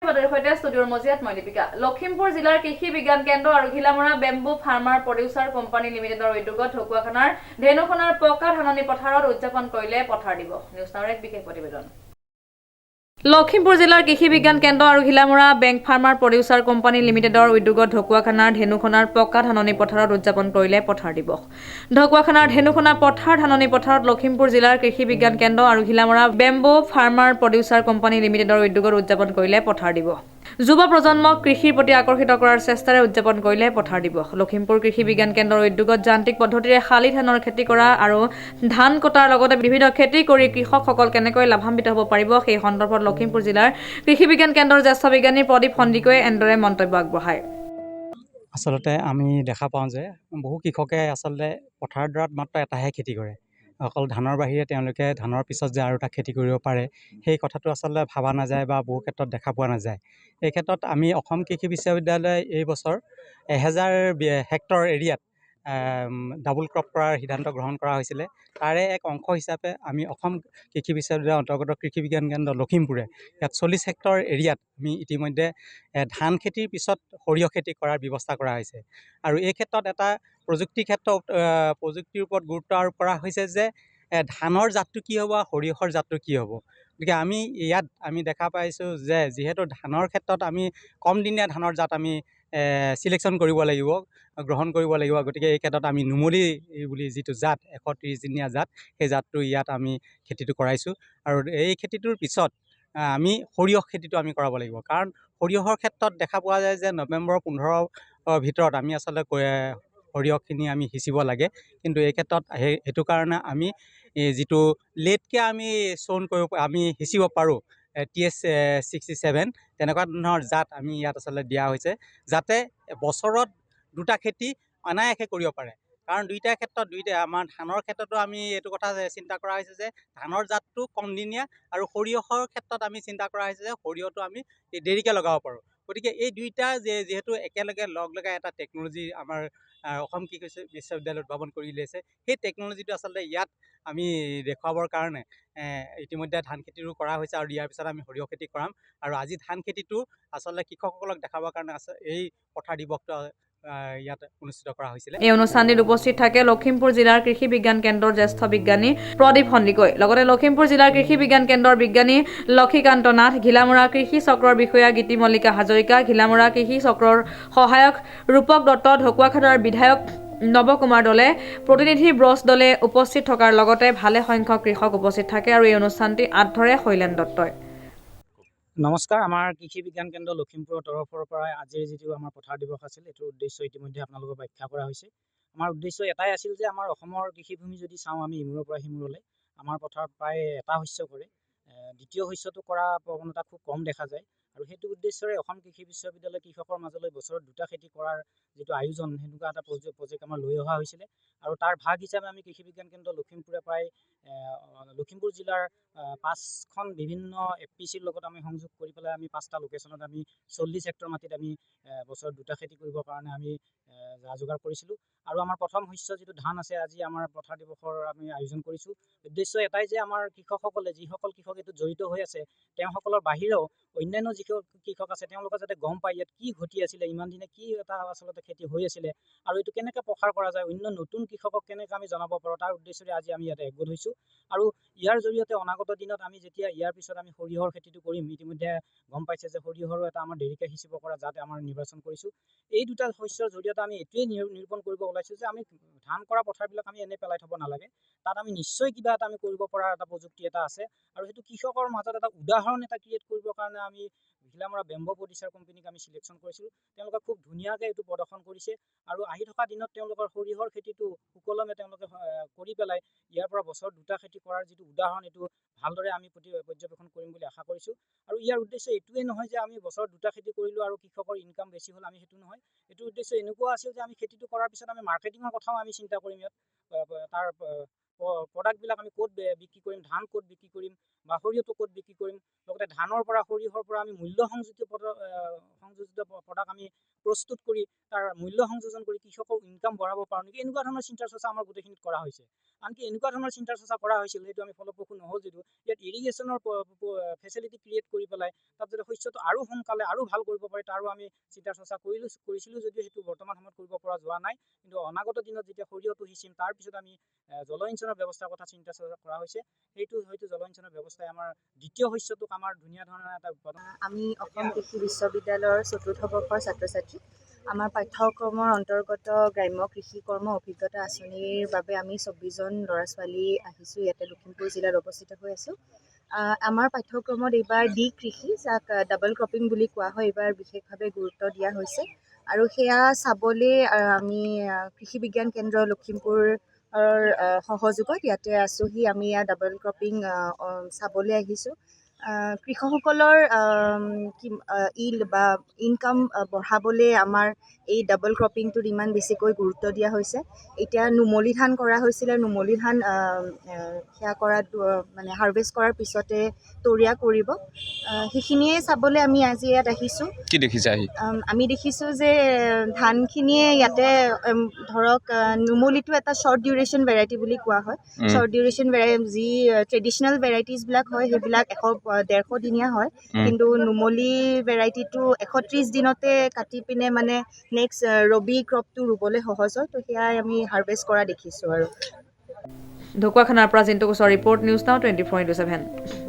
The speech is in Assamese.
ষ্টুডিঅ'ৰ মজিয়াত মই দীপিকা। লখিমপুৰ জিলাৰ কৃষি বিজ্ঞান কেন্দ্ৰ আৰু Ghilamara bamboo farmer producer company লিমিটেডৰ উদ্যোগত ঢকুৱাখানাৰ ধেনুখনাৰ পকা ধাননি পথাৰত উদযাপন কৰিলে পথাৰ দিৱস। নিউজ নাওৰ এক বিশেষ প্ৰতিবেদন। লখিমপুৰ জিলাৰ কৃষি বিজ্ঞান কেন্দ্ৰ আৰু Ghilamara bank farmer producer company লিমিটেডৰ উদ্যোগত ঢকুৱাখানাৰ ধেনুখনাৰ পকা ধাননি পথাৰত উদযাপন কৰিলে পথাৰ দিৱস। ঢকুৱাখানাৰ ধেনুখনা পথাৰ ধাননি পথাৰত লখিমপুৰ জিলাৰ কৃষি বিজ্ঞান কেন্দ্ৰ আৰু Ghilamara bamboo farmer producer company লিমিটেডৰ উদ্যোগত উদযাপন কৰিলে পথাৰ দিৱস। যুৱ প্ৰজন্মক কৃষিৰ প্ৰতি আকৰ্ষিত কৰাৰ চেষ্টাৰে উদযাপন কৰিলে পথাৰ দিৱস। লখিমপুৰ কৃষি বিজ্ঞান কেন্দ্ৰৰ উদ্যোগত যান্ত্ৰিক পদ্ধতিৰে শালি ধানৰ খেতি কৰা আৰু ধান কটাৰ লগতে বিভিন্ন খেতি কৰি কৃষকসকল কেনেকৈ লাভান্বিত হ'ব পাৰিব সেই সন্দৰ্ভত লখিমপুৰ জিলাৰ কৃষি বিজ্ঞান কেন্দ্ৰৰ জ্যেষ্ঠ বিজ্ঞানী প্ৰদীপ সন্দিকৈয়ে এনেদৰে মন্তব্য আগবঢ়ায়। আচলতে আমি দেখা পাওঁ যে বহু কৃষকে আচলতে পথাৰডৰাত মাত্ৰ এটাহে খেতি কৰে। অকল ধানৰ বাহিৰে তেওঁলোকে ধানৰ পিছত যে আৰু এটা খেতি কৰিব পাৰে সেই কথাটো আচলতে ভাবা নাযায় বা বহু ক্ষেত্ৰত দেখা পোৱা নাযায়। এই ক্ষেত্ৰত আমি অসম কৃষি বিশ্ববিদ্যালয়ে এই বছৰ 1000 হেক্টৰ এৰিয়াত ডাবল ক্ৰপ কৰাৰ সিদ্ধান্ত গ্ৰহণ কৰা হৈছিলে। তাৰে এক অংশ হিচাপে আমি অসম কৃষি বিশ্ববিদ্যালয়ৰ অন্তৰ্গত কৃষি বিজ্ঞান কেন্দ্ৰ লখিমপুৰে ইয়াত 40 হেক্টৰ এৰিয়াত আমি ইতিমধ্যে ধান খেতিৰ পিছত সৰিয়হ খেতি কৰাৰ ব্যৱস্থা কৰা হৈছে। আৰু এই ক্ষেত্ৰত এটা প্ৰযুক্তিৰ ওপৰত গুৰুত্ব আৰোপ কৰা হৈছে যে ধানৰ জাতটো কি হ'ব আৰু সৰিয়হৰ জাতটো কি হ'ব। গতিকে আমি দেখা পাইছোঁ যে যিহেতু ধানৰ ক্ষেত্ৰত আমি কম দিনীয়া ধানৰ জাত আমি চিলেকশ্যন কৰিব লাগিব, গ্ৰহণ কৰিব লাগিব। গতিকে এই ক্ষেত্ৰত আমি নুমলী বুলি যিটো জাত 130 দিনীয়া জাত সেই জাতটো ইয়াত আমি খেতিটো কৰাইছোঁ। আৰু এই খেতিটোৰ পিছত আমি সৰিয়হ খেতিটো আমি কৰাব লাগিব, কাৰণ সৰিয়হৰ ক্ষেত্ৰত দেখা পোৱা যায় যে নৱেম্বৰৰ 15 ভিতৰত আমি আচলতে সৰিয়হখিনি আমি সিঁচিব লাগে। কিন্তু এই ক্ষেত্ৰত সেইটো কাৰণে আমি যিটো লেটকৈ আমি আমি সিঁচিব পাৰোঁ TS 67 তেনেকুৱা ধৰণৰ জাত আমি ইয়াত আচলতে দিয়া হৈছে, যাতে বছৰত দুটা খেতি অনায়াসে কৰিব পাৰে। কাৰণ দুইটাৰ ক্ষেত্ৰত আমাৰ ধানৰ ক্ষেত্ৰতো আমি এইটো কথা চিন্তা কৰা হৈছে যে ধানৰ জাতটো কমদিনীয়া আৰু সৰিয়হৰ ক্ষেত্ৰত আমি চিন্তা কৰা হৈছে যে সৰিয়হটো আমি দেৰিকৈ লগাব পাৰোঁ। গতিকে এই দুইটা যিহেতু একেলগে লগ লগাই এটা টেকন'লজি আমাৰ অসম কৃষি বিশ্ববিদ্যালয়ত উদ্ভাৱন কৰি উলিয়াইছে, সেই টেকন'লজিটো আচলতে ইয়াত আমি দেখুৱাবৰ কাৰণে ইতিমধ্যে ধান খেতিটো কৰা হৈছে আৰু ইয়াৰ পিছত আমি সৰিয়হ খেতি কৰাম। আৰু আজি ধান খেতিটো আচলতে কৃষকসকলক দেখাবৰ কাৰণে এই পথাৰ দিৱসটো ইয়াত অনুষ্ঠিত কৰা হৈছিলে। এই অনুষ্ঠানটিত উপস্থিত থাকে লখিমপুৰ জিলাৰ কৃষি বিজ্ঞান কেন্দ্ৰৰ জ্যেষ্ঠ বিজ্ঞানী প্ৰদীপ সন্দিকৈ, লগতে লখিমপুৰ জিলাৰ কৃষি বিজ্ঞান কেন্দ্ৰৰ বিজ্ঞানী লক্ষীকান্ত নাথ, ঘিলামৰা কৃষি চক্ৰৰ বিষয়া গীতি মল্লিকা হাজৰিকা, ঘিলামৰা কৃষি চক্ৰৰ সহায়ক ৰূপক দত্ত, ঢকুৱাখানাৰ বিধায়ক নৱ কুমাৰ দলে, প্ৰতিনিধি ব্ৰছ দলে উপস্থিত থকাৰ লগতে ভালে সংখ্যক কৃষক উপস্থিত থাকে আৰু এই অনুষ্ঠানটি আঁত ধৰে শৈলেন দত্তই। নমস্কাৰ। আমাৰ কৃষি বিজ্ঞান কেন্দ্ৰ লখিমপুৰৰ তৰফৰ পৰা আজিৰ যিটো আমাৰ পথাৰ দিৱস আছিল, এইটোৰ উদ্দেশ্য ইতিমধ্যে আপোনালোকক ব্যাখ্যা কৰা হৈছে। আমাৰ উদ্দেশ্য এটাই আছিল যে আমাৰ অসমৰ কৃষিভূমি যদি চাওঁ আমি ইমূৰৰ পৰা সিমূৰলৈ, আমাৰ পথাৰত প্ৰায় এটা শস্য কৰে, দ্বিতীয় শস্যটো কৰা প্ৰৱণতা খুব কম দেখা যায়। আৰু সেইটো উদ্দেশ্যৰে অসম কৃষি বিশ্ববিদ্যালয় কৃষকৰ মাজলৈ বছৰত দুটা খেতি কৰাৰ যিটো আয়োজন, সেনেকুৱা এটা প্ৰজেক্ট আমাৰ লৈ অহা হৈছিলে। আৰু তাৰ ভাগ হিচাপে আমি কৃষি বিজ্ঞান কেন্দ্ৰ লখিমপুৰে প্ৰায় লখিমপুৰ জিলাৰ 5খন বিভিন্ন FPCৰ লগত আমি সংযোগ কৰি পেলাই আমি 5টা লোকেশ্যনত আমি 40 হেক্টৰ মাটিত আমি বছৰত দুটা খেতি কৰিবৰ কাৰণে আমি যোগাৰ কৰিছিলোঁ। আৰু আমাৰ প্ৰথম শস্য যিটো ধান আছে, আজি আমাৰ পথাৰ দিৱসৰ আমি আয়োজন কৰিছোঁ। উদ্দেশ্য এটাই যে আমাৰ কৃষকসকলে, যিসকল কৃষক এইটো জড়িত হৈ আছে, তেওঁসকলৰ বাহিৰেও অন্যান্য যিসকল কৃষক আছে তেওঁলোকে যাতে গম পায় ইয়াত কি ঘটি আছিলে, ইমান দিনে কি এটা আচলতে খেতি হৈ আছিলে আৰু এইটো কেনেকৈ প্ৰসাৰ কৰা যায়, অন্য নতুন কৃষকক কেনেকৈ আমি জনাব পাৰোঁ, তাৰ উদ্দেশ্যৰে আজি আমি ইয়াতে একগোট হৈছোঁ। আৰু ইয়াৰ জৰিয়তে অনাগত দিনত আমি যেতিয়া ইয়াৰ পিছত আমি সৰিয়হৰ খেতিটো কৰিম, ইতিমধ্যে গম পাইছে যে সৰিয়হৰো এটা আমাৰ দেৰিকৈ সিঁচিব পৰা জাত আমাৰ নিৰ্বাচন কৰিছোঁ। এই দুটা শস্যৰ জৰিয়তে আমি এইটোৱেই নিৰূপণ কৰিব ওলাইছোঁ যে আমি ধান কৰা পথাৰবিলাক আমি এনেই পেলাই থ'ব নালাগে, তাত আমি নিশ্চয় কিবা এটা আমি কৰিব পৰা এটা প্ৰযুক্তি এটা আছে। আৰু সেইটো কৃষকৰ মাজত এটা উদাহৰণ এটা ক্ৰিয়েট কৰিবৰ কাৰণে আমি ঘিলামৰা বেম্বু প্ৰডিউচাৰ কোম্পানীক আমি চিলেকশ্যন কৰিছিলোঁ। তেওঁলোকে খুব ধুনীয়াকৈ এইটো প্ৰদৰ্শন কৰিছে আৰু আহি থকা দিনত তেওঁলোকৰ সৰিয়হৰ খেতিটো সুকলমে তেওঁলোকে কৰি পেলাই ইয়াৰ পৰা বছৰত দুটা খেতি কৰাৰ যিটো উদাহৰণ, এইটো ভালদৰে আমি পৰ্যবেক্ষণ কৰিম বুলি আশা কৰিছোঁ। আৰু ইয়াৰ উদ্দেশ্য এইটোৱেই নহয় যে আমি বছৰত দুটা খেতি কৰিলোঁ আৰু কৃষকৰ ইনকাম বেছি হ'ল, আমি সেইটো নহয়। এইটোৰ উদ্দেশ্য এনেকুৱা আছিল যে আমি খেতিটো কৰাৰ পিছত আমি মাৰ্কেটিঙৰ কথাও আমি চিন্তা কৰিম। ইয়াত তাৰ প্ৰডাক্টবিলাক আমি ক'ত বিক্ৰী কৰিম, ধান ক'ত বিক্ৰী কৰিম, বা সৰিয়হটো ক'ত বিক্ৰী কৰিম, লগতে ধানৰ পৰা সৰিয়হৰ পৰা আমি মূল্য সংযোজিত প্ৰডাক্ট আমি প্ৰস্তুত কৰি তাৰ মূল্য সংযোজন কৰি কৃষকৰ ইনকাম বঢ়াব পাৰোঁ নেকি, এনেকুৱা ধৰণৰ চিন্তা চৰ্চা আমাৰ গোটেইখিনিত কৰা হৈছে। আনকি এনেকুৱা ধৰণৰ চিন্তা চৰ্চা কৰা হৈছিল, সেইটো আমি ফলপ্ৰসূ নহ'ল যদিও ইয়াত ইৰিগেশ্যনৰ ফেচিলিটি ক্ৰিয়েট কৰি পেলাই তাত যাতে শস্যটো আৰু সোনকালে আৰু ভাল কৰিব পাৰে তাৰো আমি চিন্তা চৰ্চা কৰিছিলোঁ যদিও সেইটো বৰ্তমান সময়ত কৰিব পৰা যোৱা নাই। কিন্তু অনাগত দিনত যেতিয়া সৰিয়হটো সিঁচিম তাৰপিছত আমি জলসিঞ্চনৰ ব্যৱস্থাৰ কথা চিন্তা চৰ্চা কৰা হৈছে। সেইটো হয়তো জলসিঞ্চনৰ ব্যৱস্থাই আমাৰ দ্বিতীয় শস্যটোক আমাৰ ধুনীয়া ধৰণৰ এটা উৎপাদন। আমি অসম কৃষি বিশ্ববিদ্যালয়ৰ ৪ৰ্থ বৰ্ষৰ ছাত্ৰ ছাত্ৰী। আমাৰ পাঠ্যক্ৰমৰ অন্তৰ্গত গ্ৰাম্য কৃষি কৰ্ম অভিজ্ঞতা আঁচনিৰ বাবে আমি ২৪জন ল'ৰা ছোৱালী আহিছোঁ, ইয়াতে লখিমপুৰ জিলাত অৱস্থিত হৈ আছোঁ। আমাৰ পাঠ্যক্ৰমত এইবাৰ ডি কৃষি, যাক ডাবল ক্ৰপিং বুলি কোৱা হয়, এইবাৰ বিশেষভাৱে গুৰুত্ব দিয়া হৈছে। আৰু সেয়া চাবলৈ আমি কৃষি বিজ্ঞান কেন্দ্ৰ লখিমপুৰৰ সহযোগত ইয়াতে আছোঁহি। আমি ইয়াত ডাবল ক্ৰপিং চাবলৈ আহিছোঁ। কৃষকসকলৰ ইনকাম বঢ়াবলৈ আমাৰ এই ডাবল ক্ৰপিংটোত ইমান বেছিকৈ গুৰুত্ব দিয়া হৈছে। এতিয়া নুমলী ধান কৰা হৈছিলে, নুমলী ধান সেয়া কৰাত মানে হাৰ্ভেষ্ট কৰাৰ পিছতে তৰীয়া কৰিব, সেইখিনিয়ে চাবলৈ আমি আজি ইয়াত আহিছোঁ। কি দেখিছে আহি? আমি দেখিছোঁ যে ধানখিনিয়ে ইয়াতে ধৰক নুমলীটো এটা শ্বৰ্ট ডিউৰেশ্যন ভেৰাইটি বুলি কোৱা হয়। শ্বৰ্ট ডিউৰেশ্যন যি ট্ৰেডিশ্যনেল ভেৰাইটিজবিলাক হয় সেইবিলাক ১৫০ দিনীয়া হয়, কিন্তু নুমলী ভেৰাইটিটো ১৩০ দিনতে কাটি পিনে মানে নেক্সট ৰবি ক্ৰপটো ৰুবলৈ সহজ হয়। তো সেয়াই আমি হাৰ্ভেষ্ট কৰা দেখিছোঁ। আৰু ঢকুৱাখানাৰ পৰা জিন্তু কোচৰ ৰিপৰ্ট, নিউজ নাও 24/7।